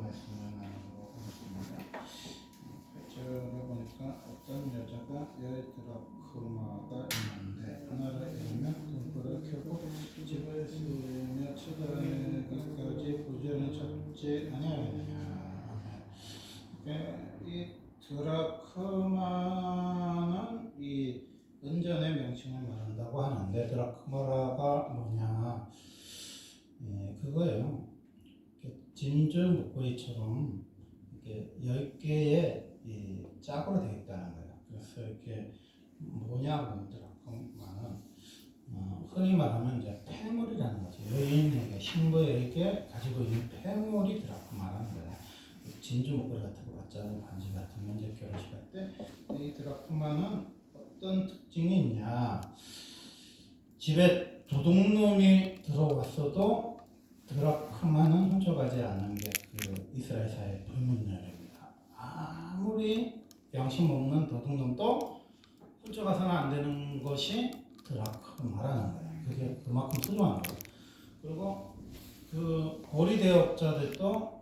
말씀을 나누고 있습니다. 8절에 보니까 어떤 여자가 여드라크마가 있는데 하나를 잃으면 등불을 켜고 집을 쓰며 쳐다내기까지 부지런히 찾지 아니하느냐. 이 드라크마는 이 은전의 명칭을 말한다고 하는데 드라크마가 뭐냐? 그거예요. 진주 목걸이처럼 이렇게 10개의 짝으로 되어 있다는 거예요. 그래서 이렇게 뭐냐고 드라크마는 흔히 말하면 이제 폐물이라는 거죠. 여인에게 신부에게 가지고 있는 폐물이 드라크마라는 거예요. 진주 목걸이 같은 거 같잖아요. 반지 같은 거 이제 결혼식 할 때 이 드라크마는 어떤 특징이 있냐? 집에 도둑놈이 들어왔어도 드라크마는 훔쳐가지 않는 게 그 이스라엘 사회의 불문율입니다. 아무리 양심 없는 도둑놈도 훔쳐가서는 안 되는 것이 드라크마라는 거예요. 그게 그만큼 소중한 거예요. 그리고 그 고리대업자들도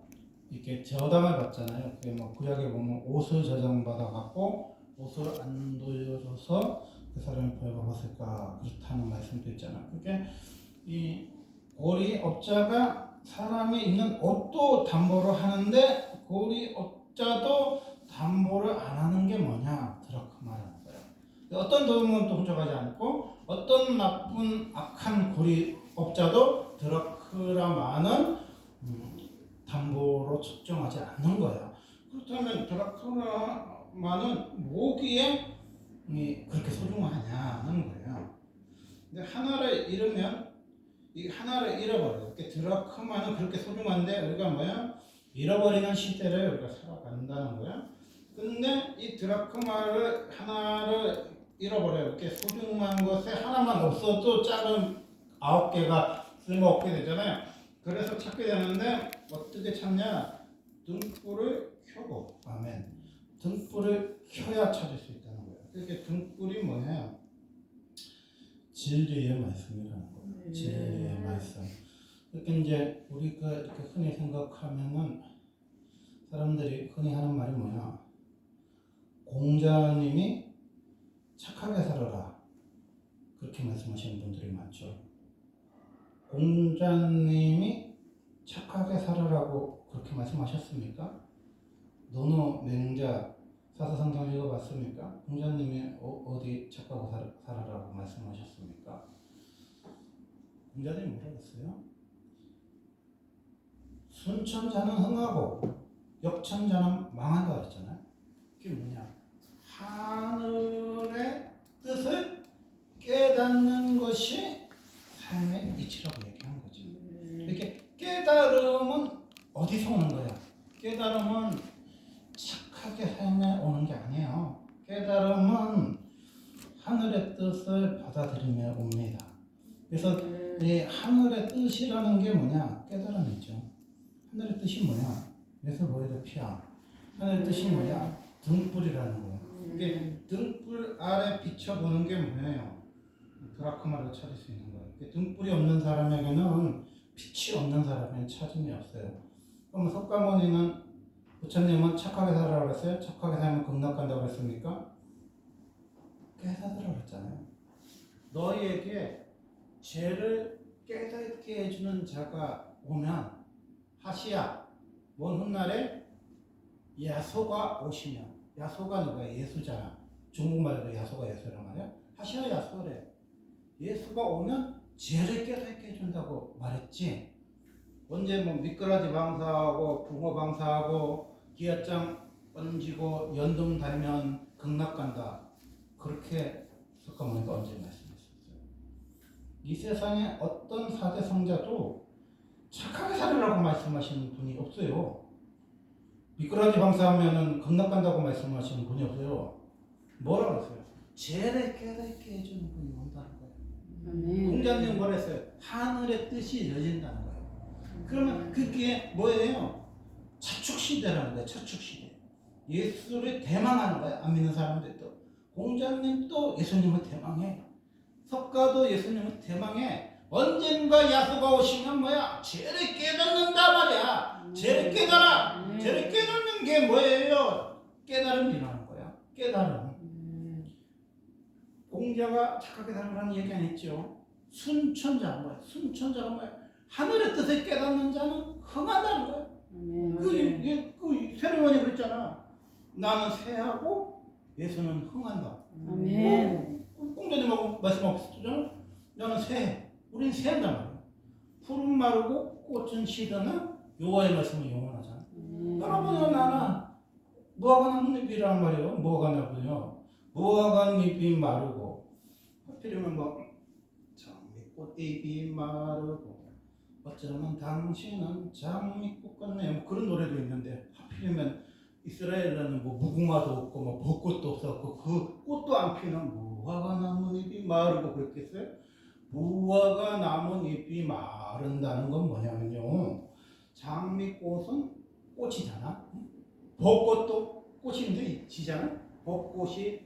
이렇게 저당을 받잖아요. 그게 뭐 구약에 보면 옷을 저장받아 갖고 옷을 안 돌려줘서 그 사람이 벌받았을까 그렇다는 말씀도 있잖아요. 그게 이 고리업자가 사람이 입는 옷도 담보로 하는데 고리업자도 담보를 안 하는 게 뭐냐? 드라크마라는 거예요. 어떤 도둑은 또 훔쳐가지 않고 어떤 나쁜 악한 고리업자도 드라크마는 담보로 측정하지 않는 거예요. 그렇다면 드라크마는 뭐기에 그렇게 소중하냐는 거예요. 근데 하나를 잃으면 이 하나를 잃어버려요. 이렇게 드라크마는 그렇게 소중한데 우리가 뭐야? 잃어버리는 시대를 우리가 살아간다는 거야. 근데 이 드라크마를 하나를 잃어버려요. 이렇게 소중한 것에 하나만 없어도 짝은 9개가 쓸모없게 되잖아요. 그래서 찾게 되는데 어떻게 찾냐? 등불을 켜고, 아멘. 등불을 켜야 찾을 수 있다는 거예요. 이렇게 등불이 뭐냐? 진리의 말씀이라는 거예요. 진리의 말씀. 이렇게 이제 우리가 이렇게 흔히 생각하면은 사람들이 흔히 하는 말이 뭐야? 공자님이 착하게 살아라. 그렇게 말씀하시는 분들이 많죠. 공자님이 착하게 살아라고 그렇게 말씀하셨습니까? 논어 맹자 사서성경 읽어봤습니까? 공자님이 어디 착하고 살아라고 말씀하셨습니까? 공자님이 뭐라고 했어요? 순천자는 흥하고 역천자는 망한다 그랬잖아요. 그게 뭐냐? 하늘의 뜻을 깨닫는 것이 삶의 이치라고 얘기한 거죠. 이렇게 깨달음은 어디서 오는 거야? 깨달음은 착하게 삶에 오는 게 아니에요. 깨달음은 하늘의 뜻을 받아들이며 옵니다. 그래서 이 하늘의 뜻이라는 게 뭐냐? 깨달음이죠. 하늘의 뜻이 뭐냐? 그래서 뭐예요? 피야. 하늘의 뜻이 뭐냐? 등불이라는 거예요. 이게 등불 아래 비춰보는 게 뭐예요? 드라크마를 찾을 수 있는 거예요. 등불이 없는 사람에게는 빛이 없는 사람에게는 찾음이 없어요. 그럼 석가모니는 부처님은 착하게 살아라고 했어요? 착하게 살면 극락 간다고 했습니까? 깨닫으라고 했잖아요. 너희에게 죄를 깨닫게 해주는 자가 오면 하시야 먼 훗날에 야소가 오시면 야소가 누구야? 예수잖아. 중국말로 야소가 예수란 말이야. 하시야 야소래. 예수가 오면 죄를 깨닫게 해준다고 말했지. 언제 뭐 미꾸라지 방사하고 붕어 방사하고 기아장 얹고 연등 달면 극락 간다. 그렇게 석가모니가 언제 말씀하셨어요? 이 세상에 어떤 사대 성자도 착하게 살으라고 말씀하시는 분이 없어요. 미꾸라지 방사하면 극락 간다고 말씀하시는 분이 없어요. 뭐라고 했어요? 죄를 깨닫게 해주는 분이 온다는 거예요. 공자님 뭐라 했어요? 하늘의 뜻이 열린다는 거예요. 그러면 그게 뭐예요? 차축시대라는 거예요. 차축시대. 예수를 대망하는 거예요. 안 믿는 사람들도. 공자님도 예수님을 대망해. 석가도 예수님을 대망해. 언젠가 야수가 오시면 뭐야? 죄를 깨닫는다 말이야. 죄를 깨달아. 죄를 깨닫는 게 뭐예요? 깨달음이라는 거야. 깨달음. 공자가 착하게 살라는 얘기 안 했죠. 순천자가 뭐야? 순천자가 뭐야? 하늘의 뜻을 깨닫는 자는 흥하다는 거야. 그 세례원이 그랬잖아. 나는 새하고 예수는 흥한다. 공자님하고 말씀하셨잖아. 나는 새. 우린 새한단 말이야. 푸른 마르고 꽃은 시드는 여호와의 말씀은 영원하잖아. 여러분은 나는 무화과 나뭇잎이란 말이에요. 무화과 나무요. 무화과 잎이 마르고 하필이면 뭐 장미꽃잎이 마르고 어쩌면 당신은 장미꽃 같네요. 뭐 그런 노래도 있는데 하필이면 이스라엘에는 뭐 무궁화도 없고 뭐 벚꽃도 없었고 그 꽃도 안 피는 무화과 나뭇잎이 마르고 그랬겠어요? 무화과 나뭇잎이 마른다는 건 뭐냐면요. 장미꽃은 꽃이잖아. 벚꽃도 꽃인데 지잖아. 벚꽃이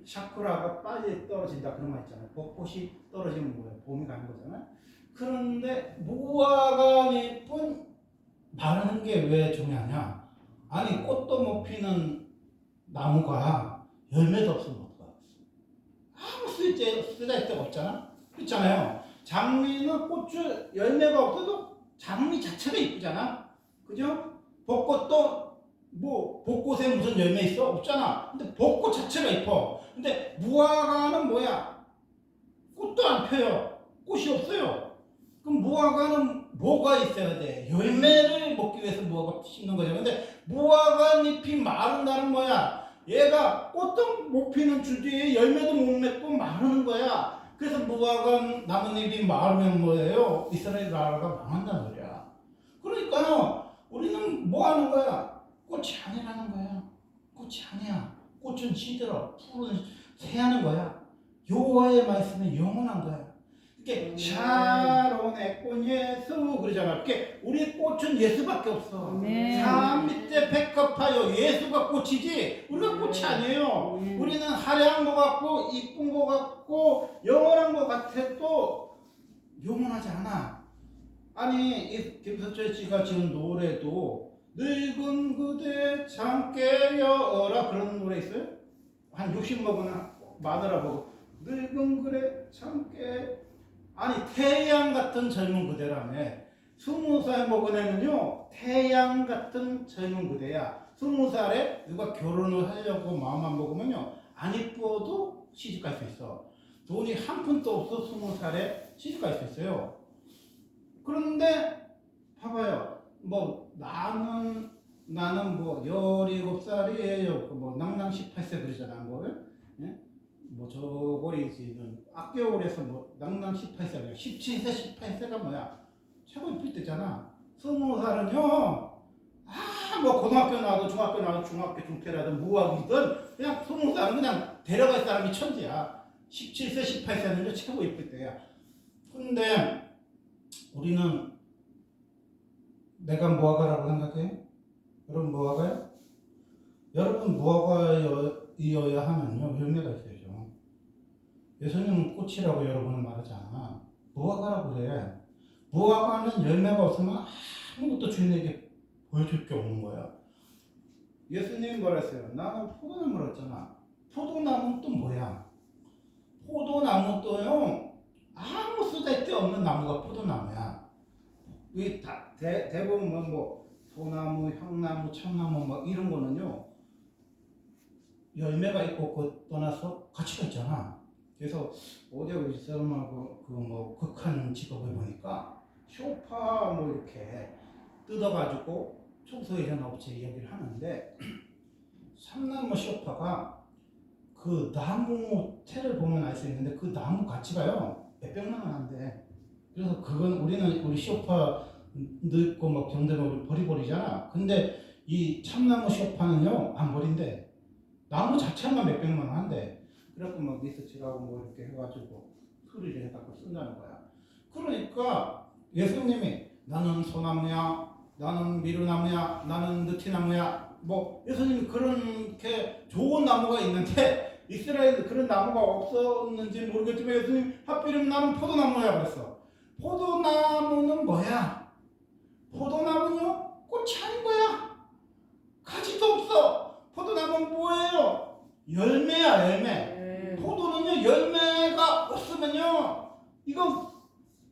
샤크라가 빨리 떨어진다 그런 말 있잖아요. 벚꽃이 떨어지면 뭐예요? 봄이 가는 거잖아요. 그런데 무화과 잎은 마르는 게 왜 중요하냐? 아니 꽃도 못 피는 나무가 열매도 없으면 어떡하겠어? 아무 쓰잘데가 없잖아. 그렇잖아요. 장미는 꽃을 열매가 없어도 장미 자체가 이쁘잖아. 그죠? 벚꽃도 뭐 벚꽃에 무슨 열매 있어? 없잖아. 근데 벚꽃 자체가 이뻐. 근데 무화과는 뭐야? 꽃도 안 펴요. 꽃이 없어요. 그럼 무화과는 뭐가 있어야 돼? 열매를 먹기 위해서 무화과 심는 거죠. 근데 무화과 잎이 마른다는 뭐야? 얘가 꽃도 못 피는 주제에 열매도 못 맺고 마르는 거야. 그래서 무화과 나뭇잎이 마르면 뭐예요? 이스라엘 나라가 망한다는 소리야. 그러니까는 우리는 뭐 하는 거야? 꽃이 아니라는 거야. 꽃이 아니야. 꽃은 시들어. 푸른 새하는 거야. 여호와의 말씀은 영원한 거야. 이렇게 샤론의 꽃 예수 그러잖아. 이렇게 우리 꽃은 예수밖에 없어. 산 밑에 백합하여 예수가 꽃이지 우리가 꽃이 아니에요. 우리는 화려한 것 같고 이쁜 것 같고 영원한 것 같아도 영원하지 않아. 아니 이 김석철 씨가 지은 노래도 늙은 그대 잠 깨어라 그런 노래 있어요? 한 60 먹으나 마누라 보고 늙은 그대 잠 깨. 아니 태양 같은 젊은 그대라며. 20살 먹은 애는요 태양 같은 젊은 그대야. 20살에 누가 결혼을 하려고 마음만 먹으면요 안 이뻐도 시집갈 수 있어. 돈이 한 푼도 없어 20살에 시집갈 수 있어요. 그런데 봐봐요. 뭐 나는 뭐 17살이에요. 뭐 낭낭 18세 그러잖아. 뭐를? 예? 뭐 저거리 지금 악겨울에서 뭐 낭낭 18세가 17세 18세가 뭐야? 최고 이쁠 때잖아. 20살은요. 뭐 고등학교 나와도 중학교 나와도 중학교 중퇴라든 무학이든 그냥 20살은 그냥 데려갈 사람이 천지야. 17세 18세는요 최고 이쁠 때야. 근데 우리는 내가 무화과라고 생각해? 여러분 무화과요? 여러분 무화과이어야 하면요 열매가 있어야죠. 예수님은 꽃이라고 여러분은 말하잖아. 무화과라고 그래. 무화과는 열매가 없으면 아무것도 주인에게 보여줄 게 없는 거야. 예수님이 뭐랬어요? 나는 포도나무라 했잖아. 포도나무는 또 뭐야? 포도나무도요 아무 쓰잘데 없는 나무가 포도나무야. 이 대부분 뭐 소나무, 향나무, 참나무 막 이런 거는요 열매가 있고 그것 떠나서 가치가 있잖아. 그래서 어제 우리 사람하고 그 뭐 극한 직업을 보니까 쇼파 뭐 이렇게 뜯어가지고 청소회전 업체 얘기를 하는데 참나무 쇼파가 그 나무 태를 보면 알 수 있는데 그 나무 가치가요 몇백만 원 한대. 그래서 그건 우리 쇼파 늙고 막 병들면 버리잖아. 근데 이 참나무 쇼파는요 안 버린대. 나무 자체만 몇백만 원 한대. 그래갖고 막 리서치라고 뭐 이렇게 해가지고 수리를 해갖고 쓴다는 거야. 그러니까 예수님이 나는 소나무야, 나는 미루나무야, 나는 느티나무야. 뭐 예수님이 그렇게 좋은 나무가 있는데 이스라엘에 그런 나무가 없었는지 모르겠지만 예수님 하필이면 나는 포도나무야 그랬어. 포도나무는 뭐야? 포도나무는요 꽃이 아닌 거야. 가지도 없어. 포도나무는 뭐예요? 열매야, 열매. 포도는요, 열매가 없으면요, 이거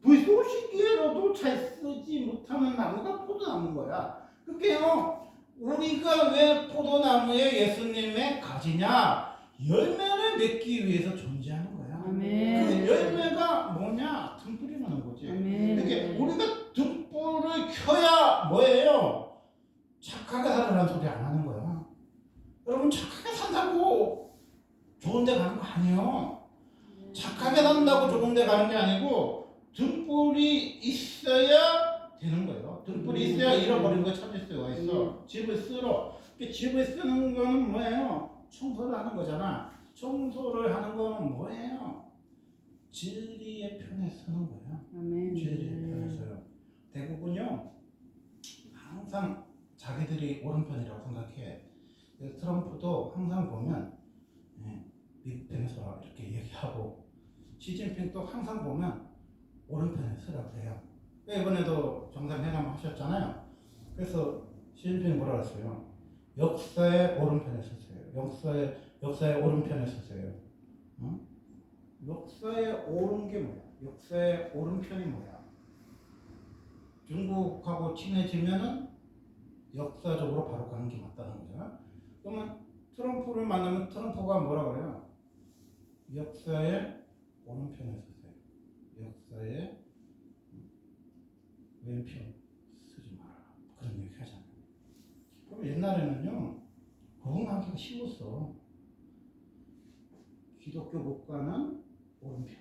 불쏘시기에라도 잘 쓰지 못하는 나무가 포도나무인 거야. 그게요, 우리가 왜 포도나무에 예수님의 가지냐? 열매를 맺기 위해서 존재하는 거야. 아멘. 그 열매가 뭐냐? 등불이 나는 거지. 아멘. 이렇게 우리가 등불을 켜야 뭐예요? 착하게 살으라는 소리 안 하는 거야. 여러분, 착하게 산다고 좋은 데 가는 거 아니에요. 착하게 산다고 좋은 데 가는 게 아니고 등불이 있어야 되는 거예요. 등불이 있어야 잃어버린 거 찾을 수가 있어. 집을 쓸어. 집을 쓰는 거는 뭐예요? 청소를 하는 거잖아. 청소를 하는 거는 뭐예요? 진리의 편에 서는 거예요. 아멘. 진리의 편에 서요. 대부분요, 항상 자기들이 오른편이라고 생각해. 트럼프도 항상 보면 미국 편에 서라 이렇게 얘기하고, 시진핑도 항상 보면 오른편에 서라고 해요. 이번에도 정상회담 하셨잖아요. 그래서 시진핑이 뭐라 그랬어요? 역사의 오른편에 서세요. 역사의 오른편에 서세요. 어? 역사의 옳은 게 뭐야? 역사의 오른편이 뭐야? 중국하고 친해지면은 역사적으로 바로 가는 게 맞다는 거잖아. 그러면 트럼프를 만나면 트럼프가 뭐라 그래요? 역사의 오른편에 서세요. 역사의 왼편 쓰지 마라. 그런 얘기 하잖아요. 그럼 옛날에는요, 적응하기가 쉬웠어. 기독교 국가는 오른편,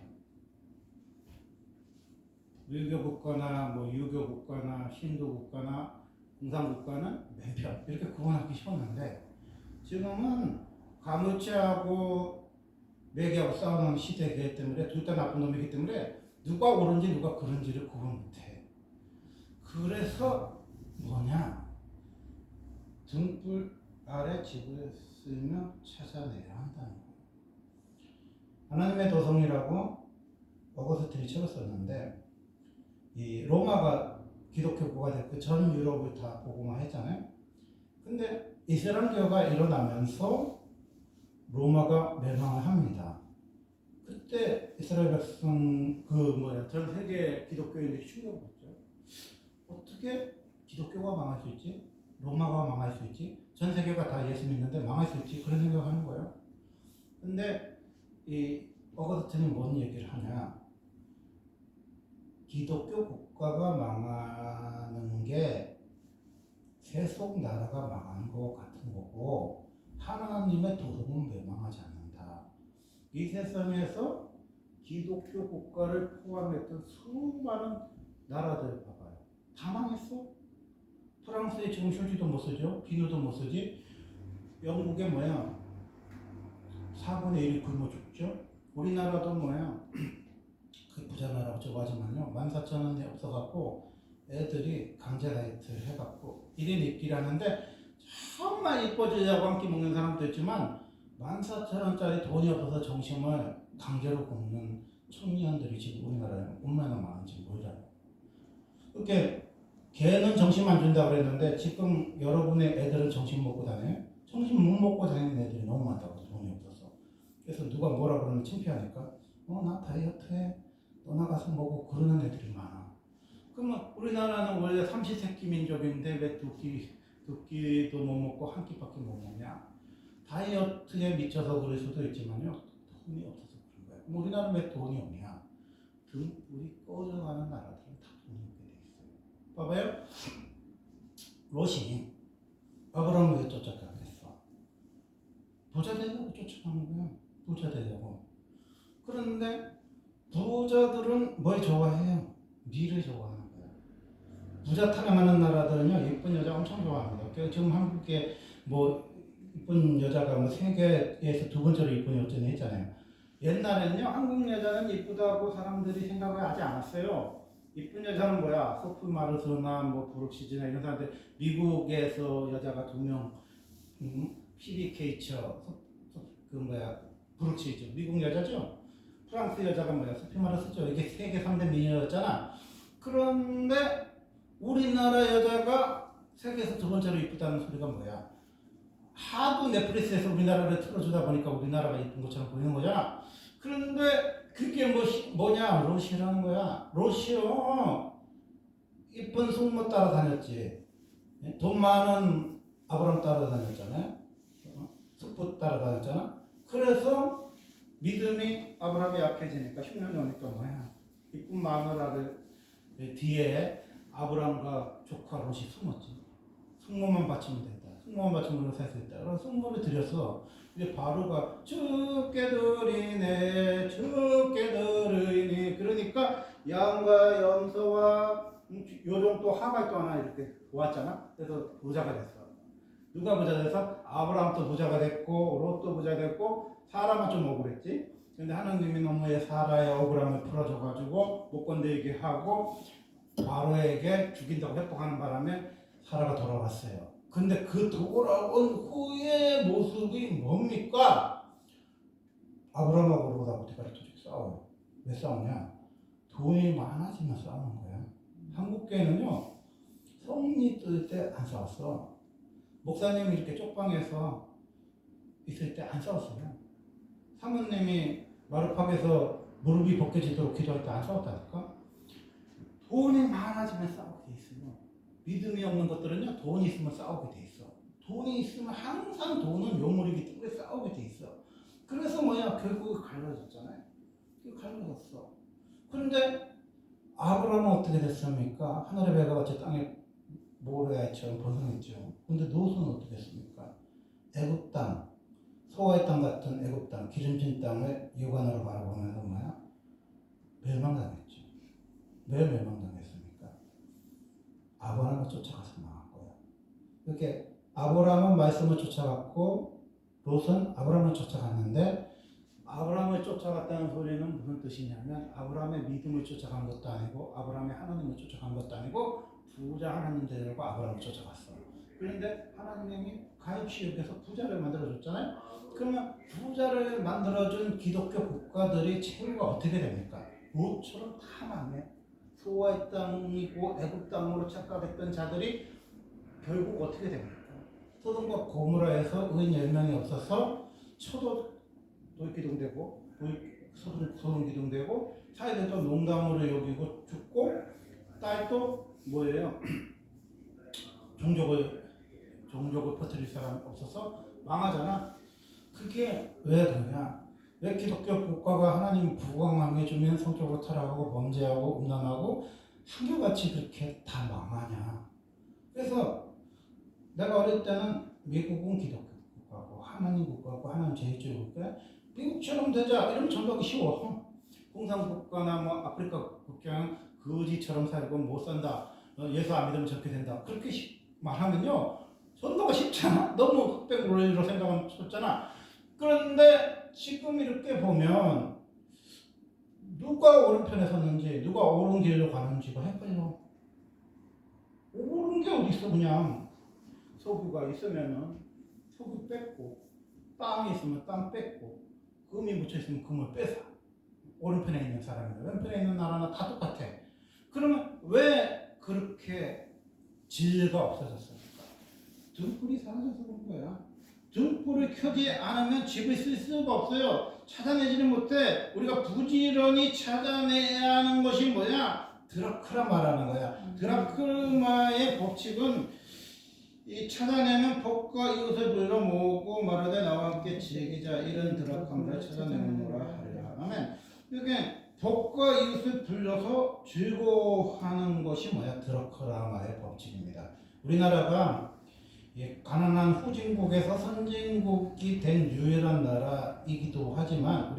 외교 국가나 뭐 유교 국가나 신도 국가나 공산 국가는 왼편, 이렇게 구분하기 쉬웠는데, 지금은 가무치하고 매개하고 싸우는 시대이기 때문에, 둘 다 나쁜 놈이기 때문에 누가 옳은지 누가 그른지를 구분 못해. 그래서 뭐냐, 등불 아래 집을 쓰며 찾아내야 한다는 거예요. 하나님의 도성이라고 어거스틴이 책을 썼는데, 이 로마가 기독교국가 됐고 전 유럽을 다 복음화했잖아요. 근데 이슬람교가 일어나면서 로마가 멸망을 합니다. 그때 이스라엘 백성 전 세계 기독교인들이 충격을 받죠. 어떻게 기독교가 망할 수 있지? 로마가 망할 수 있지? 전 세계가 다 예수 믿는데 망할 수 있지? 그런 생각을 하는 거예요. 근데 이 어거스틴이 뭔 얘기를 하냐? 기독교 국가가 망하는 게 세속 나라가 망하는 것 같은 거고, 하나님의 도성은 멸망하지 않는다. 이 세상에서 기독교 국가를 포함했던 수많은 나라들 봐봐요. 다 망했어. 프랑스에 지금 휴지도 못 쓰죠. 비누도 못 쓰지. 영국에 뭐야? 4분의 1이 굶어 죽죠. 우리나라도 뭐야? 그 부자 나라고 저거 하지만요, 14,000원이 없어갖고 애들이 강제 다이어트를 해갖고 1인 입기를 하는데, 정말 이뻐지려고 한 끼 먹는 사람도 있지만 14,000원짜리 돈이 없어서 점심을 강제로 굶는 청년들이 지금 우리나라에 얼마나 많은지 몰라요. 그렇게 걔는 점심 안 준다고 그랬는데 지금 여러분의 애들은 점심 먹고 다녀요? 점심 못 먹고 다니는 애들이 너무 많다고, 돈이 없어서. 그래서 누가 뭐라 그러면 창피하니까 나 다이어트해, 떠나가서 먹고, 그러는 애들이 많아. 그러면 우리나라는 원래 삼시세끼 민족인데 왜 두 끼도 못 먹고 한 끼밖에 못 먹냐? 다이어트에 미쳐서 그럴 수도 있지만요, 돈이 없어서 그런 거야. 그럼 우리나라는 왜 돈이 없냐? 등불이 꺼져가는 나라들은 다 돈이 없게 돼 있어요. 봐봐요. 롯이 아브라함을 왜 쫓아가겠어? 부자 되려고 쫓아가는 거야. 부자 되려고. 그런데 부자들은 뭘 좋아해요? 미를 좋아하는 거예요. 부자 타령하는 나라들은요, 예쁜 여자 엄청 좋아합니다. 지금 한국에 뭐 예쁜 여자가 뭐 세계에서 두 번째로 예쁜 여자는 했잖아요. 옛날에는요, 한국 여자는 예쁘다고 사람들이 생각을 하지 않았어요. 예쁜 여자는 뭐야? 소프 마르소나 뭐 브룩시즈나 이런 사람들, 미국에서 여자가 2명, 피비 케이처, 브룩시즈, 미국 여자죠. 프랑스 여자가 뭐야? 소피 마르소죠. 이게 세계 3대 미녀였잖아. 그런데 우리나라 여자가 세계에서 두 번째로 이쁘다는 소리가 뭐야? 하도 넷플릭스에서 우리나라를 틀어주다 보니까 우리나라가 이쁜 것처럼 보이는 거잖아. 그런데 그게 뭐냐? 러시아라는 거야. 러시아 이쁜 숙모 따라다녔지. 돈 많은 아브람 따라다녔잖아요. 숙부 따라다녔잖아. 그래서 믿음이 아브람이 약해지니까 10년 오니까 뭐야? 이쁜 마누라를 뒤에 아브람과 조카 롯이 숨었지. 숙모만 바치면 된다. 숙모만 바치면 우리가 살 수 있다. 그래서 숙모를 들여서 이제 바로가 죽게 드리네 죽게 드리니 그러니까 양과 염소와 요정 또 하가 또 하나 이렇게 모았잖아. 그래서 부자가 됐어. 누가 부자 돼서 아브라함도 부자가 됐고 롯도 부자 됐고 사라만 좀 억울했지. 근데 하나님이 너무 사라의 억울함을 풀어줘가지고 못 건드리게 하고 바로에게 죽인다고 협박하는 바람에 사라가 돌아왔어요. 근데 그 돌아온 후의 모습이 뭡니까? 아브라함하고 롯하고 어떻게 싸워요. 왜 싸우냐? 돈이 많아지면 싸우는 거야. 한국교회는요 성리 뜰 때 안 싸웠어. 목사님이 이렇게 쪽방에서 있을 때 안 싸웠어요. 사모님이 마루팍에서 무릎이 벗겨지도록 기도할 때 안 싸웠다니까. 돈이 많아지면 싸우게 돼 있어요. 믿음이 없는 것들은요 돈이 있으면 싸우게 돼 있어. 돈이 있으면 항상 돈은 요물이기 때문에 싸우게 돼 있어. 그래서 뭐야 결국 갈라졌잖아요. 갈라졌어. 그런데 아브라함은 어떻게 됐습니까? 하늘의 배가 같이 땅에 모래알처럼 번성했죠. 근데 롯은 어떻게 했습니까? 애굽 땅, 소와의 땅 같은 애굽 땅, 기름진 땅을 육안으로 바라보면서 뭐야? 멸망당했죠. 왜 멸망당했습니까? 아브라함을 쫓아가서 망한 거야. 이렇게 아브라함은 말씀을 쫓아갔고 롯은 아브라함을 쫓아갔는데 아브라함을 쫓아갔다는 소리는 무슨 뜻이냐면 아브라함의 믿음을 쫓아간 것도 아니고 아브라함의 하나님을 쫓아간 것도 아니고 부자 하나님 되려고 아브라함을 쫓아갔어. 그런데 하나님이 가입시육에서 부자를 만들어줬잖아요. 그러면 부자를 만들어준 기독교 국가들이 최후가 어떻게 됩니까? 롯처럼 다 망해. 소와의 땅이고 애굽 땅으로 착각했던 자들이 결국 어떻게 됩니까? 소돔과 고모라에서 의인 10명이 없어서 초도 기둥되고 소돔 기둥되고 사이들도 농담으로 여기고 죽고 딸도 뭐예요? 종족을 퍼뜨릴 사람 없어서 망하잖아. 그게 왜 그러냐? 왜 기독교 국가가 하나님 부강함해주면 성적으로 타락하고 범죄하고 음란하고 한결같이 그렇게 다 망하냐? 그래서 내가 어릴 때는 미국은 기독교 국가고 하나님 국가고 하나님 제일주의 국가 미국처럼 되자 이러면 전부하기 쉬워. 공산국가나 뭐 아프리카 국가는 거지처럼 살고 못 산다. 예수 안 믿으면 저렇게 된다. 그렇게 말하면요 전도가 쉽잖아. 너무 흑백 논리로 생각하면 쉽잖아. 그런데 지금 이렇게 보면 누가 오른편에 섰는지 누가 옳은 길로 가는지가 헷갈려. 옳은 게 어디 있어. 그냥 석유가 있으면은 석유 뺏고 땅이 있으면 땅 뺏고 금이 묻혀 있으면 금을 뺏어. 오른편에 있는 사람이나 왼편에 있는 나라나 다 똑같아. 그러면 왜 그렇게 진리가 없어졌습니까? 등불이 사라져서 그런 거야. 등불을 켜지 않으면 집을 쓸 수가 없어요. 찾아내지는 못해. 우리가 부지런히 찾아내야 하는 것이 뭐냐? 드라크라 말하는 거야. 드라크마의 법칙은 이 찾아내는 법과 이웃을 불러 모으고 말하되 나와 함께 지기자 이런 드라크마를 찾아내는노라 하리라. 아멘. 이게 법과 이웃을 불러서 즐거워하는 것이 뭐야? 드라크마의 법칙입니다. 우리나라가 가난한 후진국에서 선진국이 된 유일한 나라이기도 하지만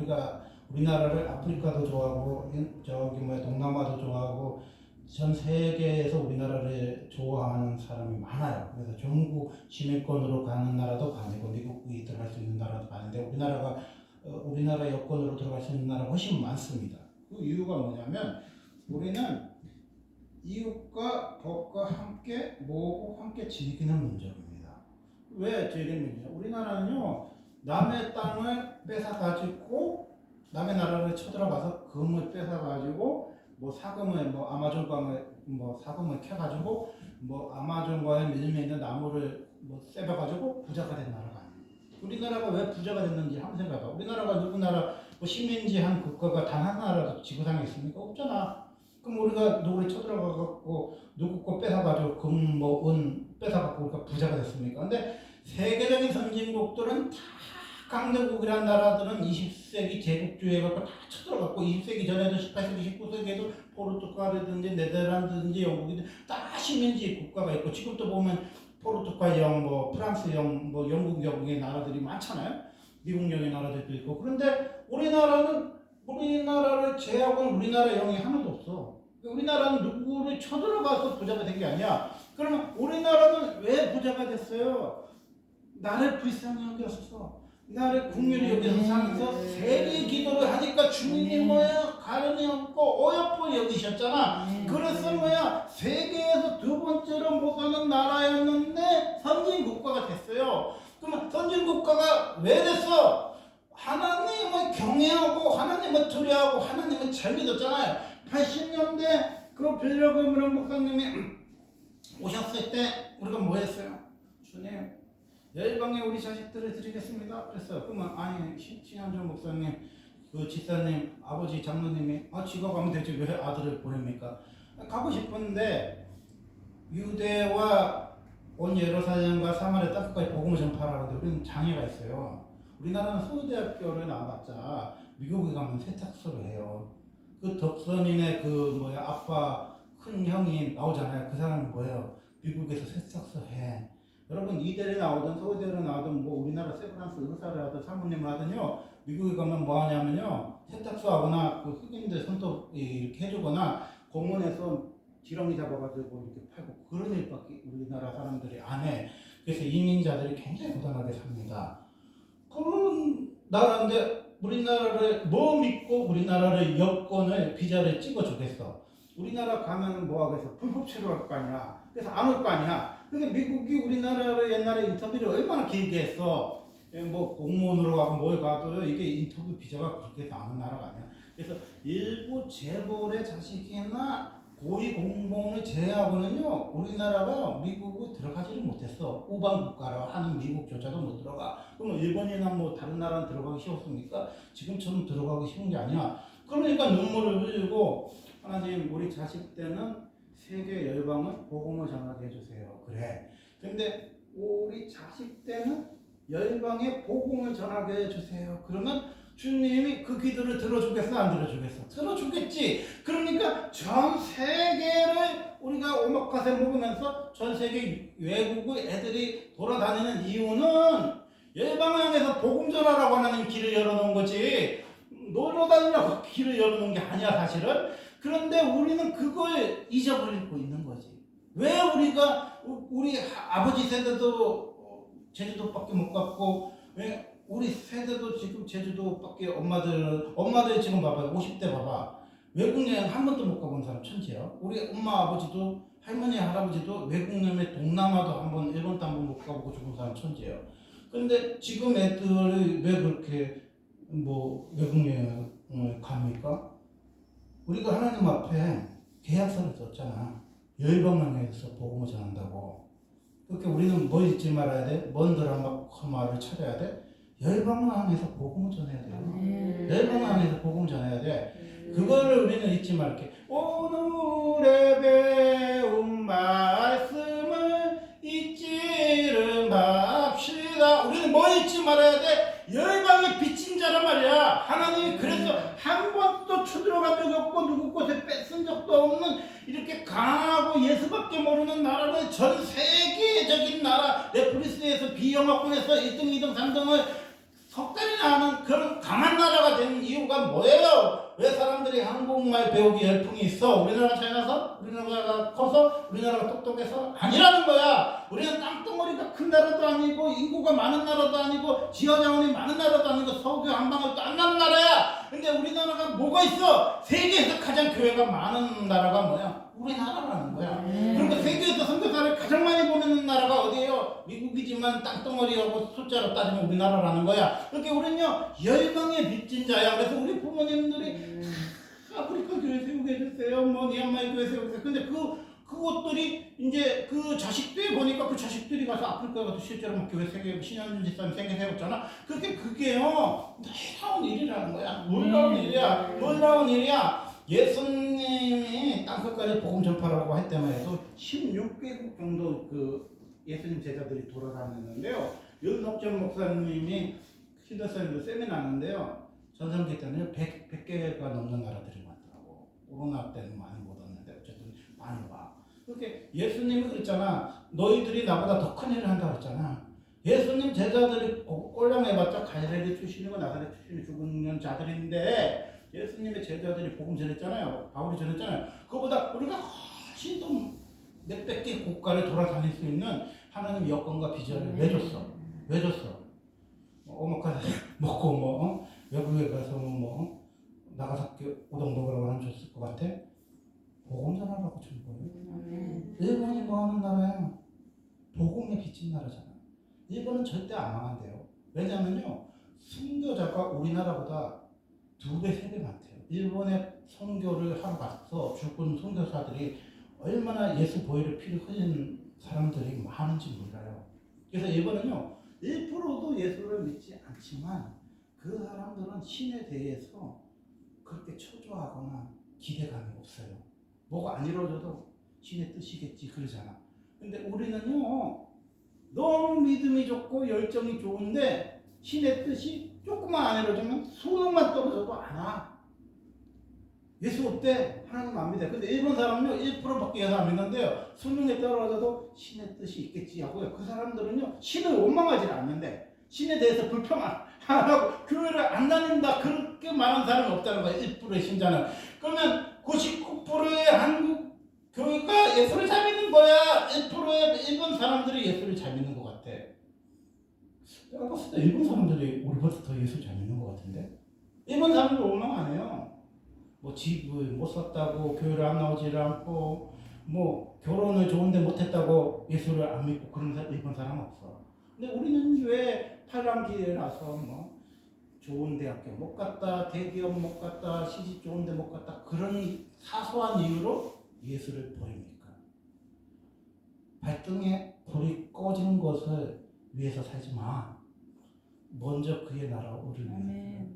우리나라를 아프리카도 좋아하고 동남아도 좋아하고 전 세계에서 우리나라를 좋아하는 사람이 많아요. 그래서 전국 시민권으로 가는 나라도 반이고 미국이 들어갈 수 있는 나라도 반인데 우리나라 여권으로 들어갈 수 있는 나라가 훨씬 많습니다. 그 이유가 뭐냐면 우리는 이웃과 법과 함께 모으고 함께 즐기는 민족입니다. 왜 즐기는 민족이냐? 우리나라는요 남의 땅을 뺏어가지고 남의 나라를 쳐들어가서 금을 뺏어가지고 사금을 아마존강을 사금을 캐가지고 뭐 아마존과의 밀림에 있는 나무를 뭐 세벼가지고 부자가 된 나라가 아니에요. 우리나라가 왜 부자가 됐는지 한번 생각해봐. 우리나라가 누구 나라 뭐 식민지한 국가가 단 한 나라도 지구상에 있습니까? 없잖아. 그럼 우리가 누구를 쳐들어가갖고 누구 거 뺏어가지고 금, 뭐, 은 뺏어갖고 우리가 부자가 됐습니까? 근데 세계적인 선진국들은 다 강대국이란 나라들은 20세기 제국주의해갖고 다 쳐들어갔고 20세기 전에도 18세기, 19세기에도 포르투갈이든지 네덜란드든지 영국이든 다 식민지 국가가 있고 지금도 보면 포르투갈형, 뭐 프랑스형, 뭐 영국형의 나라들이 많잖아요. 미국형의 나라들도 있고 그런데 우리나라를 제외하고는 우리나라 영이 하나도 없어. 우리나라는 누구를 쳐들어가서 부자가 된 게 아니야. 그러면 우리나라는 왜 부자가 됐어요? 나를 불쌍히 여겼어. 나를 국률이 여기서 상해서 세계 기도를 하니까 주님이 뭐야? 가련이 없고 어여뻐 여기셨잖아. 그래서 뭐야? 세계에서 두 번째로 못하는 나라였는데 선진국가가 됐어요. 그러면 선진국가가 왜 됐어? 하나님을 경외하고 하나님을 두려워하고 하나님을 잘 믿었잖아요. 80년대 그 빌려그물 목사님이 오셨을 때 우리가 뭐 했어요? 주님 열방에 우리 자식들을 드리겠습니다. 그랬어요. 그러면 아니 신현정 목사님, 그 집사님, 아버지 장로님이 지가 가면 되지 왜 아들을 보냅니까? 가고 싶은데 유대와 온 예루살렘과 사마리아 땅끝까지 복음을 전파하라는데 우리는 장애가 있어요. 우리나라는 서울대학교를 나와봤자 미국에 가면 세탁소를 해요. 그 덕선인의 아빠 큰 형이 나오잖아요. 그 사람은 뭐예요? 미국에서 세탁소 해. 여러분 이대를 나오든 서울대를 나오든 뭐 우리나라 세브란스 의사를 하든 사모님을 하든요. 미국에 가면 뭐 하냐면요. 세탁소 하거나 그 흑인들 손톱 이렇게 해주거나 공원에서 지렁이 잡아가지고 이렇게 팔고 그런 일밖에 우리나라 사람들이 안 해. 그래서 이민자들이 굉장히 고단하게 삽니다. 그런 나라인데 우리나라를 뭐 믿고 우리나라를 여권을 비자를 찍어주겠어. 우리나라 가면 뭐 하겠어? 불법 체류할 거 아니야. 그래서 안 올 거 아니야. 근데 미국이 우리나라를 옛날에 인터뷰를 얼마나 길게 했어. 뭐 공무원으로 가고 뭘 가도 이게 인터뷰 비자가 그렇게 나오는 나라가 아니야. 그래서 일부 재벌의 자식이나 고위 공무원을 제외하고는요 우리나라가 미국을 들어가지를 못했어. 우방 국가라 하는 미국조차도 못 들어가. 그럼 일본이나 뭐 다른 나라는 들어가기 쉬웠습니까? 지금처럼 들어가기 쉬운 게 아니야. 그러니까 눈물을 흘리고 하나님 우리 자식 때는 세계 열방을 복음을 전하게 해주세요. 그래. 근데 우리 자식 때는 열방에 복음을 전하게 해주세요. 그러면 주님이 그 기도를 들어주겠어? 안 들어주겠어? 들어주겠지. 그러니까 전 세계를 우리가 오마카세 먹으면서 전 세계 외국의 애들이 돌아다니는 이유는 열방을 향해서 복음 전하라고 하는 길을 열어놓은 거지 놀러 다니라고 길을 열어놓은 게 아니야 사실은. 그런데 우리는 그걸 잊어버리고 있는 거지. 왜 우리 아버지 세대도 제주도밖에 못 갔고 왜 우리 세대도 지금 제주도밖에 엄마들 지금 봐봐요. 50대 봐봐. 외국 여행 한 번도 못 가본 사람 천지야. 우리 엄마 아버지도 할머니 할아버지도 외국 여행 동남아도 한 번 일본도 한 번 못 가보고 죽은 사람 천지예요. 그런데 지금 애들이 왜 그렇게 뭐 외국 여행을 갑니까? 우리가 하나님 앞에 계약서를 썼잖아. 열방을 복음을 전한다고. 그렇게 우리는 뭐 잊지 말아야 돼? 먼 드라마를 찾아야 돼? 열방만에서 복음을 전해야 돼요. 열방만에서 복음을 전해야 돼. 그거를 우리는 잊지 말게. 오늘의 배운 말씀을 잊지를 맙시다. 우리는 뭐 잊지 말아야 돼? 열방의 빚진 자란 말이야. 하나님이 그래서 한 번도 쳐들어간 적이 없고 누구 곳에 뺏은 적도 없는 이렇게 강하고 예수밖에 모르는 나라를 전 세계적인 나라 넷플릭스에서 비영화권에서 1등, 2등, 3등을 석 달이나 하는 그런 강한 나라가 된 이유가 뭐예요? 왜 사람들이 한국말 배우기 열풍이 있어? 우리나라가 잘나서? 우리나라가 커서? 우리나라가 똑똑해서? 아니라는 거야. 우리는 땅덩어리가 큰 나라도 아니고 인구가 많은 나라도 아니고 지하자원이 많은 나라도 아니고 석유 한 방울도 안 나는 나라야. 근데 우리나라가 뭐가 있어? 세계에서 가장 교회가 많은 나라가 뭐야? 우리나라라는 거야. 그러니까 세계에서 선교사를 가장 많이 보내는 나라가 어디예요? 미국이지만 땅덩어리하고 숫자로 따지면 우리나라라는 거야. 그렇게 우리는요 열방의 빚진 자야. 그래서 우리 부모님들이 아프리카 교회 세우게 해주세요. 뭐 미얀마 교회 세우게 해주세요. 근데 그 그것들이 이제 그 자식들 보니까 그 자식들이 가서 아프리카 가서 실제로 막 교회 세계 신현준 집사님 생계 세웠잖아. 그게요 놀라운 일이라는 거야. 놀라운 일이야. 놀라운 일이야. 예수님이 땅끝까지 복음 전파라고 할 때만 해도 16개국 정도 그 예수님 제자들이 돌아다녔는데요. 윤석천 목사님이 신도사님도 세미나 하는데요. 전성기 때는 100개가 넘는 나라들이 많더라고. 코로나 때는 많이 못 왔는데 어쨌든 많이 와. 그렇게 예수님이 그랬잖아. 너희들이 나보다 더 큰 일을 한다고 했잖아. 예수님 제자들이 꼴랑해봤자 갈릴리 출신이고 나사렛 출신이 죽은 자들인데 예수님의 제자들이 복음 전했잖아요. 바울이 전했잖아요. 그거보다 우리가 훨씬 더 몇백 개 국가를 돌아다닐 수 있는 하나님 여건과 비전을 왜 줬어? 왜 줬어? 오마카세 먹고 외국에 가서 나가사키 우동 먹으라고 하면 줬을 것 같아? 복음 전하라고 준 거예요. 일본이 뭐 하는 나라예요? 복음에 비친 나라잖아. 일본은 절대 안 망한대요. 왜냐면요, 선교자가 우리나라보다 2배, 3배 많대요. 일본에 선교를 하러 가서 죽은 선교사들이 얼마나 예수 보혈의 피를 흘린 사람들이 많은지 몰라요. 그래서 일본은요, 1%도 예수를 믿지 않지만 그 사람들은 신에 대해서 그렇게 초조하거나 기대감이 없어요. 뭐가 안 이루어져도 신의 뜻이겠지 그러잖아. 근데 우리는요 너무 믿음이 좋고 열정이 좋은데 신의 뜻이 조금만 안 이루어지면 수능만 떨어져도 안 와. 예수 없대. 하나님 안 믿어요. 근데 일본 사람은요 1%밖에 예수 안 믿는데요. 수능에 떨어져도 신의 뜻이 있겠지 하고요. 그 사람들은요 신을 원망하지 않는데 신에 대해서 불평 안 하고 교회를 안 다닌다 그렇게 말하는 사람이 없다는 거예요. 1%의 신자는. 그러면 99%의 한국 교회가 예수를 잘 믿는 거야. 1%의 일본 사람들이 예수를 잘 믿는 것 같아. 내가 봤을 때 일본 사람들이 우리보다 더 예수 잘 믿는 것 같은데? 일본 사람들 원망 안 해요. 뭐 집을 못 샀다고 교회를 안 나오지 않고 뭐 결혼을 좋은데 못했다고 예수를 안 믿고 그런 일본 사람 없어. 근데 우리는 왜 팔랑기라서 뭐 좋은 대학교 못 갔다, 대기업 못 갔다, 시집 좋은데 못 갔다 그런 사소한 이유로 예수를 버립니까? 발등에 불이 꺼진 것을 위해서 살지 마. 먼저 그의 나라와 의를 위해서 살아.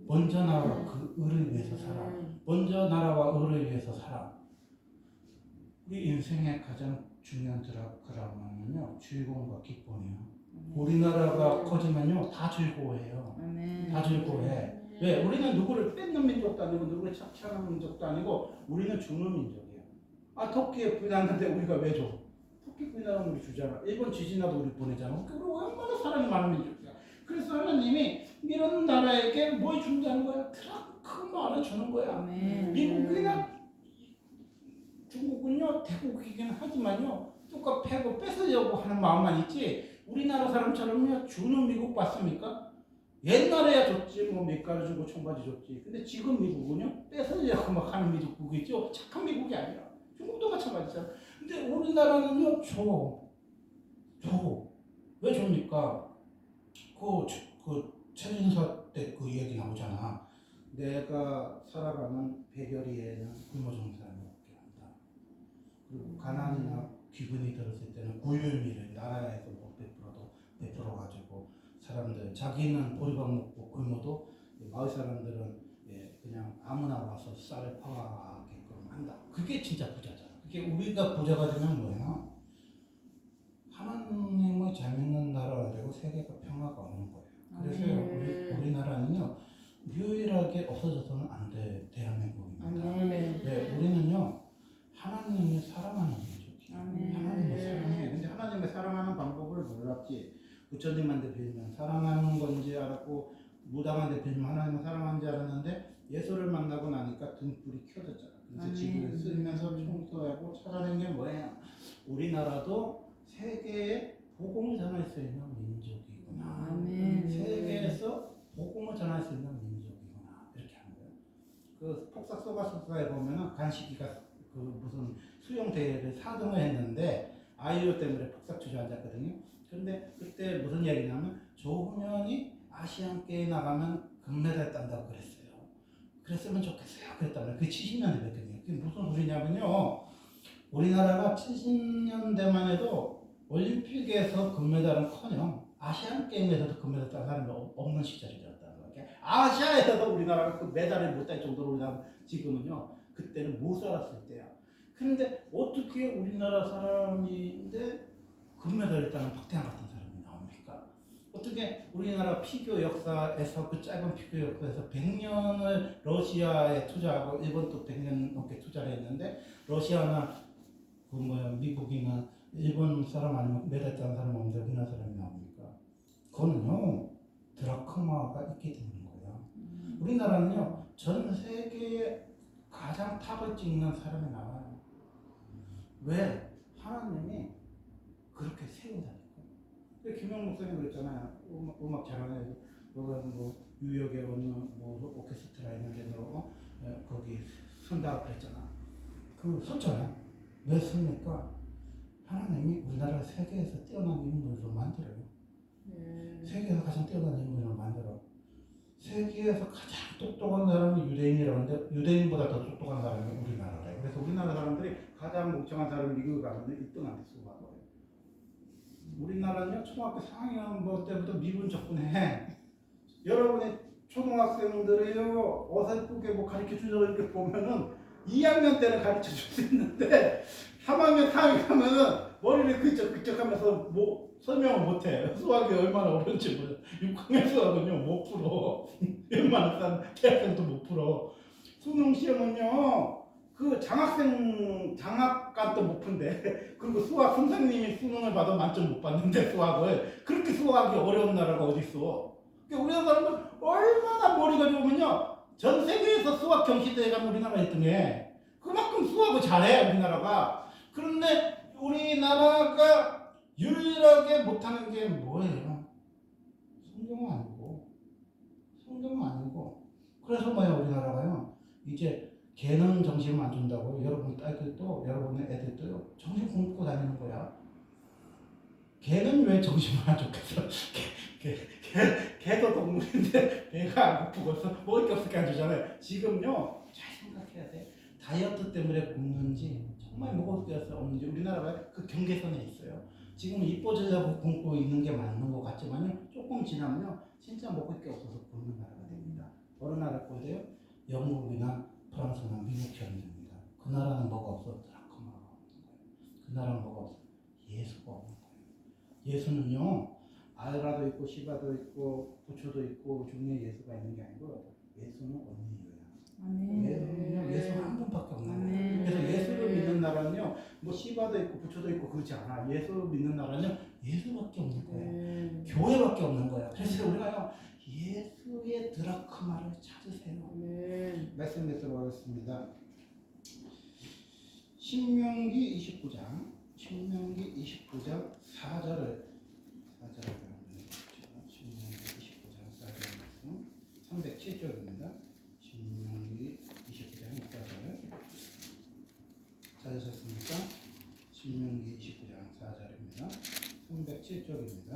먼저 나라와 그 의를 위해서 살아. 먼저 나라와 의를 위해서 살아. 우리 인생의 가장 중요한 드라마는요 즐거움과 기쁨이에요. 우리나라가 커지면요 다 즐거워해요. 다 즐거워해. 왜? 우리는 누구를 뺏는 민족도 아니고 누구를 착취하는 민족도 아니고 우리는 주는 민족이에요. 아 터키에 부인하는데 우리가 왜 줘? 터키 부인하면 우리 주잖아. 일본 지진나도 우리 보내잖아. 우리 얼마나 사람이 많은 민족이야. 그래서 하나님이 이런 나라에게 뭘 준다는 거야? 큰 말을 주는 거야. 미국이나 중국은요 대국이긴 하지만요 뚜까 패고 뺏으려고 하는 마음만 있지 우리나라 사람처럼요 주는 미국 봤습니까? 옛날에야 줬지 뭐 밀가루 주고 청바지 줬지. 근데 지금 미국은요 뺏으려고 막 하는 미국이죠. 착한 미국이 아니라 중국도 마찬가지잖아. 근데 우리나라는요 줘. 왜 줍니까? 그 최진서 때 그 얘기 나오잖아. 내가 살아가는 백여리에는 굶어 죽는 사람이 없게 한다. 그리고 가난이나 기근이 들었을 때는 구휼미를 나라에서 못 베풀어 가지고 사람들 자기는 보리밥 먹고 굶어도 마을 사람들은 그냥 아무나 와서 쌀을 퍼가게끔 한다. 그게 진짜 부자잖아. 그게 우리가 부자가 되면 뭐야? 하나님을 잘 믿는 나라가 되고 세계가 평화가 오는 거예요. 그래서 우리나라는요 유일하게 없어져서는 안 될 대한민국입니다. 네, 우리는요 하나님을 사랑하는 민족이에요. 하나님을 사랑해. 근데 하나님을 사랑하는 방법을 몰랐지. 부처님한테 빌면 사랑하는 건지 알았고 무당한테 빌면 하나님을 사랑하는 줄 알았는데 예수를 만나고 나니까 등불이 켜졌잖아. 그래서 지구를 쓰면서 청소하고 찾아낸 게 뭐예요? 우리나라도 세계에 복음을 전할 수 있는 민족이구나. 세계에서 복음을 전할 수 있는 민족이구나. 이렇게 하는 거예요. 그 폭삭 소가수사에 보면은 간식이가 그 무슨 수영 대회를 4등을 했는데 아이유 때문에 폭삭 주저앉았거든요. 근데 그때 무슨 얘기냐면 조훈현이 아시안 게임 나가면 금메달 딴다고 그랬어요. 그랬으면 좋겠어요. 그랬다면 그 70년대 됐거든요. 그게 무슨 소리냐면요. 우리나라가 70년대만 해도 올림픽에서 금메달은커녕 아시안 게임에서도 금메달 딴 사람이 없는 시절이었다는 거예요. 아시아에서도 우리나라가 그 메달을 못 딸 정도로 우리나라 지금은요. 그때는 못 살았을 때야. 그런데 어떻게 우리나라 사람인데 금메달을 따는 박태환 같은 사람이 나옵니까? 어떻게 우리나라 피겨 역사에서 그 짧은 피겨 역사에서 100년을 러시아에 투자하고 일본도 100년 넘게 투자를 했는데 러시아나 미국이나 일본 사람 아니면 메달 따는 사람 없는데 우리나라 사람이 나옵니까? 그거는요 드라크마가 있기 때문인 거예요. 우리나라는요 전 세계에 가장 탑을 찍는 사람이 나와요. 왜? 하나님이 그렇게 세운다니까. 김영 목사님 그랬잖아요. 음악 잘하네. 너가 뭐 뉴욕에 어느 뭐 오케스트라 있는데 너 거기 선다 그랬잖아. 그 섰잖아요. 왜 섭니까? 하나님이 우리나라를 세계에서 뛰어난 인물로 만들어요. 세계에서 가장 뛰어난 인물로 만들어. 세계에서 가장 똑똑한 사람이 유대인이라는데 유대인보다 더 똑똑한 사람이 우리나라래요. 그래서 우리나라 사람들이 가장 멍청한 사람이 미국에 가면 1등한테 수고하는 거예요. 우리나라는요 초등학교 4학년 뭐 때부터 미분 접근해. 여러분의 초등학생들이요 어설프게 뭐 가르쳐 주려고 이렇게 보면은 2학년 때는 가르쳐 줄 수 있는데 3학년, 4학년 하면은 머리를 그쪽 하면서 뭐 설명을 못해. 수학이 얼마나 어려운지 몰라. 6학년 수학은요 못 풀어. 웬만한 대학생도 못 풀어. 수능 시험은요 그 장학간도 못 푼대. 그리고 수학 선생님이 수능을 봐도 만점 못 받는데 수학을 그렇게 수학이 어려운 나라가 어디 있어? 우리나라 사람들 얼마나 머리가 좋으면요 전 세계에서 수학 경시대회 가면 우리나라 1등해. 그만큼 수학을 잘해 우리나라가. 그런데 우리나라가 유일하게 못하는 게 뭐예요? 성경은 아니고 그래서 뭐야 우리나라가요 이제 개는 정신을 안 준다고 여러분 딸들도 여러분의 애들도요 정신 굶고 다니는 거야. 개는 왜 정신을 안 줬겠어? 개도 동물인데 배가 안 고프고서 먹을 게 없으니까 안 주잖아요. 지금요 잘 생각해야 돼. 다이어트 때문에 굶는지 정말 먹을 게 없는지 우리나라가 그 경계선에 있어요. 지금 이뻐지려고 굶고 있는 게 맞는 것 같지만요 조금 지나면요 진짜 먹을 게 없어서 굶는 나라가 됩니다. 어느 나라 거예요? 영국이나 프랑스나 미국처럼 됩니다. 그 나라는 뭐가 없어? 드라크마가 없는 거예요. 그 나라는 뭐가 없어? 예수가 없는 거예요. 예수는요 아라도 있고 시바도 있고 부처도 있고 중에 예수가 있는 게 아니고 예수는 원리예요. 예수는요 예수 한 분밖에 없는 거예요. 그래서 예수를 믿는 나라는요 뭐 시바도 있고 부처도 있고 그렇지 않아. 예수 믿는 나라는 예수밖에 없는 거예요. 교회밖에 없는 거예요. 그래서 우리가요 예수의 드라크마를 찾으세요. 말씀 맺도록 하겠습니다. 신명기 29장 4절을 신명기 29장 4절 말씀 307쪽입니다. 신명기 29장 4절 찾으셨습니까? 신명기 29장 4절입니다. 307쪽입니다.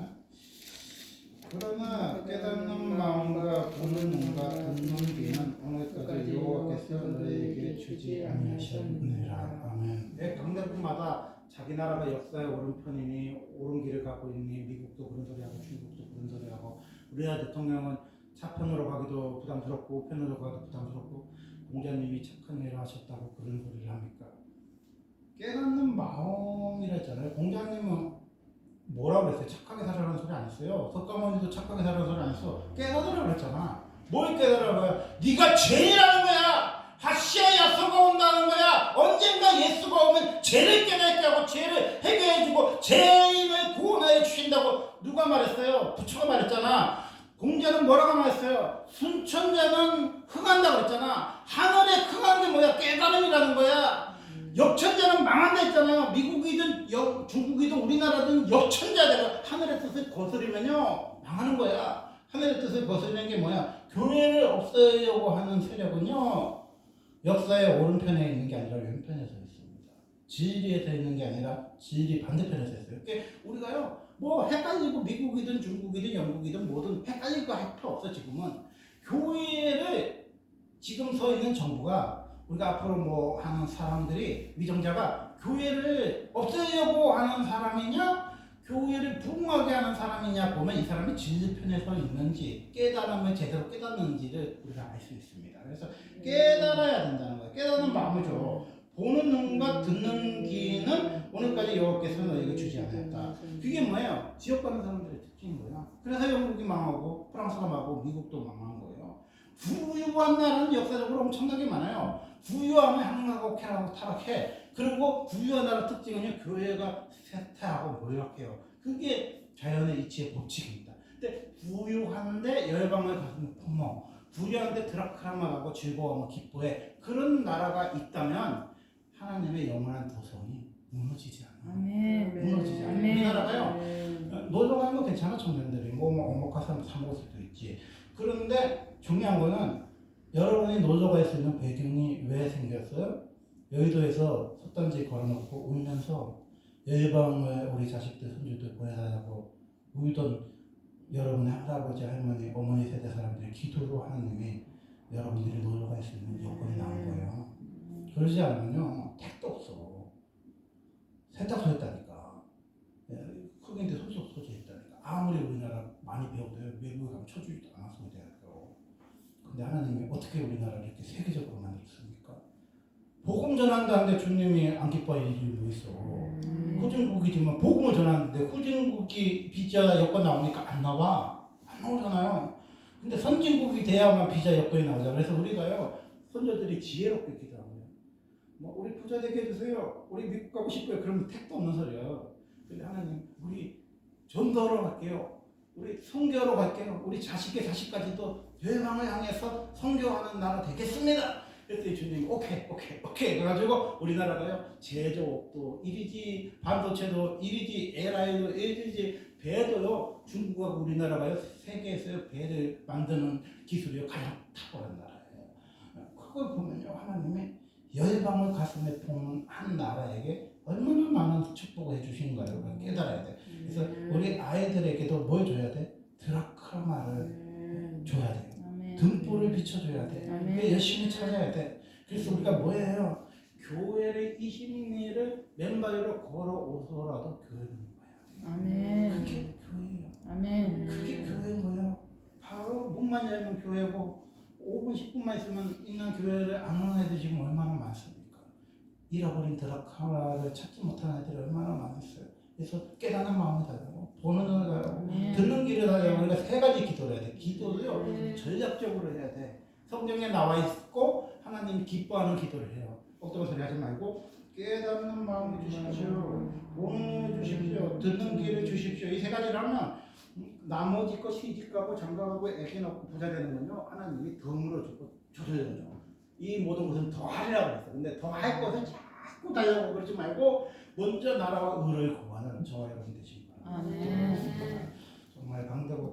그러나 깨닫는 마음과 보는 눈과 듣는 귀는 오늘까지 여호와께서 너희에게 주지 아니하셨느니라. 아멘. 매 강대국마다 자기 나라가 역사의 오른편이니 옳은 길을 가고 있니 미국도 그런 소리하고 중국도 그런 소리하고 우리나라 대통령은 차편으로 가기도 부담스럽고 우편으로 가기도 부담스럽고 공자님이 착한 일을 하셨다고 그런 소리를 합니까? 깨닫는 마음이라 했잖아요. 공자님은 뭐라고 그랬어요? 착하게 살아라는 소리 안 했어요. 석가모니도 착하게 살아라는 소리 안 했어. 깨달으라고 그랬잖아. 뭘 깨달으라는 거야? 네가 죄라는 거야. 하시아 야소가 온다는 거야. 언젠가 예수가 오면 죄를 깨닫게 하고 죄를 해결해주고 죄인을 구원하여 주신다고 누가 말했어요? 부처가 말했잖아. 공자는 뭐라고 말했어요? 순천자는 흥한다고 그랬잖아. 하늘에 흥한 게 뭐야? 깨달음이라는 거야. 역천자는 망한다 했잖아요. 미국이든 중국이든 우리나라든 역천자들 하늘의 뜻을 거스르면요 망하는 거야. 하늘의 뜻을 거스르는 게 뭐야? 교회를 없애려고 하는 세력은요 역사의 오른편에 있는 게 아니라 왼편에 서 있습니다. 진리에 서 있는 게 아니라 진리 반대편에 서 있어요. 그러니까 우리가요 뭐 헷갈리고 미국이든 중국이든 영국이든 뭐든 헷갈리고 할 필요 없어. 지금은 교회를 지금 서 있는 정부가 우리가 앞으로 뭐 하는 사람들이 위정자가 교회를 없애려고 하는 사람이냐, 교회를 부흥하게 하는 사람이냐 보면 이 사람이 진리편에 서 있는지 깨달음을 제대로 깨닫는지를 우리가 알 수 있습니다. 그래서 깨달아야 된다는 거예요. 깨닫는 마음이죠. 보는 눈과 듣는 귀는 오늘까지 여호와께서 너에게 주지 않았다. 그게 뭐예요? 지옥 가는 사람들의 특징인 거예요. 그래서 영국이 망하고 프랑스가 망하고 미국도 망한 거예요. 부유한 나라는 역사적으로 엄청나게 많아요. 부유하면 향락하고 쾌락하고 타락해. 그리고 부유한 나라 특징은요, 교회가 쇠퇴하고 몰락해요. 그게 자연의 이치의 법칙입니다. 근데 부유한데 열방을 가슴에 품어, 부유한데 드라크라마하고 즐거워하고 기뻐해. 그런 나라가 있다면 하나님의 영원한 도성이 무너지지 않아요. 무너지지 않아요. 우리나라가요, 놀러 가는 거 괜찮아, 청년들이. 뭐 오목가서 사 먹을 수도 있지. 그런데 중요한 거는 여러분이 놀러 갈 수 있는 배경이 왜 생겼어요? 여의도에서 솥단지 걸어놓고 울면서 열방을 우리 자식들, 손주들 보내달라고 울던 여러분의 할아버지, 할머니, 어머니 세대 사람들이 기도로 하나님이 여러분들이 놀러 갈 수 있는 여건이 나온 거예요. 그러지 않으면요, 택도 없어. 세탁소 했다니까. 흑인들 소재 했다니까. 아무리 우리나라 많이 배워도 외국에 가면 쳐주지도 않았으면 돼요. 근데 하나님이 어떻게 우리나라를 이렇게 세계적으로 만들었습니까? 복음 전한다는데 주님이 안 기뻐할 일이 뭐 있어. 후진국이지만 복음을 전하는데 후진국이 비자 여건 나오니까 안 나와. 안 나오잖아요. 근데 선진국이 돼야만 비자 여건이 나오잖아요. 그래서 우리가요, 선조들이 지혜롭게 기도하고요. 뭐 우리 부자 되게 해주세요. 우리 미국 가고 싶고요. 그러면 택도 없는 소리예요. 근데 하나님, 우리 전도하러 갈게요. 우리 선교하러 갈게요. 우리 자식의 자식까지도 열방을 향해서 선교하는 나라 되겠습니다. 그랬더니 주님이 오케이 그래가지고 우리나라가요, 제조업도 1위지, 반도체도 1위지, LI도 1위지, 배도요, 중국하고 우리나라가요, 세계에서 배를 만드는 기술이 가장 탁월한 나라예요. 그걸 보면요, 하나님이 열방을 가슴에 품은 한 나라에게 얼마나 많은 축복을 해주시는가를 우리가 깨달아야 돼. 그래서 우리 아이들에게도 뭘 줘야 돼? 드라크마를 줘야 돼요. 등불을 비춰줘야 돼. 열심히 찾아야 돼. 그래서 우리가 뭐예요? 교회를 20리를 맨발로 걸어오서라도 교회를 봐야 돼요. 그게 교회예요. 그게 교회인 거예요. 바로 문만 열면 교회고 5분 10분만 있는 교회를 안 오는 애들이 지금 얼마나 많습니까? 잃어버린 드라크마를 찾지 못하는 애들이 얼마나 많았어요. 그래서 깨닫는 마음이 달라고, 보는 눈을 달라고, 듣는 길을 달라고. 우리가 세 가지 기도를 해야 돼. 기도도요, 전략적으로 해야 돼. 성경에 나와 있고 하나님이 기뻐하는 기도를 해요. 엉뚱한 소리 하지 말고 깨닫는 마음을 주십시오. 보는 눈을 주십시오. 듣는 길을 주십시오. 이 세 가지를 하면 나머지 거 시집가고 장가가고 애기 낳고 부자 되는 건요, 하나님이 덤으로 주고 줘줘요. 이 모든 것은 더 하려고 했어요. 근데 더 할 것은 자꾸 달라고 그러지 말고 먼저 나라와 의를 구하는 저와 여러분 되시기 바랍니다. 정말 강대국